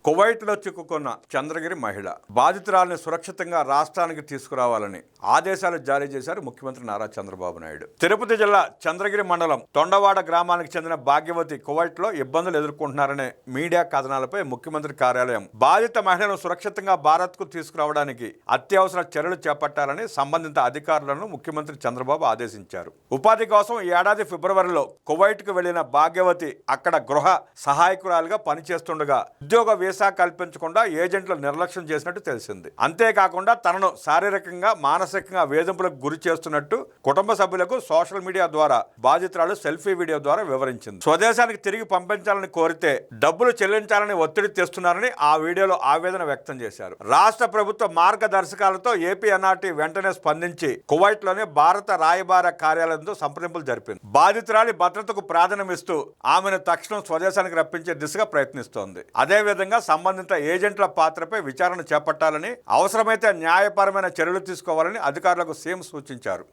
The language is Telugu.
కువైట్లో చిక్కుకున్న చంద్రగిరి మహిళ బాధితురాలిని సురక్షితంగా రాష్ట్రానికి తీసుకురావాలని ఆదేశాలు జారీ చేశారు ముఖ్యమంత్రి నారా చంద్రబాబు నాయుడు. తిరుపతి జిల్లా చంద్రగిరి మండలం తొండవాడ గ్రామానికి చెందిన భాగ్యవతి కువైట్లో ఇబ్బందులు ఎదుర్కొంటున్నారనే మీడియా కథనాలపై ముఖ్యమంత్రి కార్యాలయం బాధిత మహిళను సురక్షితంగా భారత్కు తీసుకురావడానికి అత్యవసర చర్యలు చేపట్టాలని సంబంధిత అధికారులను ముఖ్యమంత్రి చంద్రబాబు ఆదేశించారు. ఉపాధి కోసం ఈ ఏడాది ఫిబ్రవరిలో కువైట్కు వెళ్లిన భాగ్యవతి అక్కడ గృహ సహాయకురాలుగా పనిచేస్తుండగా ఉద్యోగ వీసా కల్పించకుండా ఏజెంట్లు నిర్లక్ష్యం చేసినట్టు తెలిసింది. అంతేకాకుండా తనను శారీరకంగా మానసికంగా వేధింపులకు గురి చేస్తున్నట్టు కుటుంబ సభ్యులకు సోషల్ మీడియా ద్వారా బాధితురాలు సెల్ఫీ వీడియో ద్వారా వివరించింది. స్వదేశానికి తిరిగి పంపించాలని కోరితే డబ్బులు చెల్లించాలని ఒత్తిడి తెస్తున్నారని ఆ వీడియోలో ఆవేదన వ్యక్తం చేశారు. రాష్ట్ర ప్రభుత్వ మార్గదర్శకాలతో ఏపీ ఎన్ఆర్టీ వెంటనే స్పందించి కువైట్లోని భారత రాయబార కార్యాలయంతో సంప్రదింపులు జరిపింది. బాధితురాలి భద్రతకు ప్రాధాన్యమిస్తూ ఆమెను తక్షణం స్వదేశానికి రప్పించే దిశగా ప్రయత్నిస్తోంది. అదేవిధంగా సంబంధిత ఏజెంట్ల పాత్రపై విచారణ చేపట్టాలని, అవసరమైతే న్యాయపరమైన చర్యలు తీసుకోవాలని అధికారులకు సీఎం సూచించారు.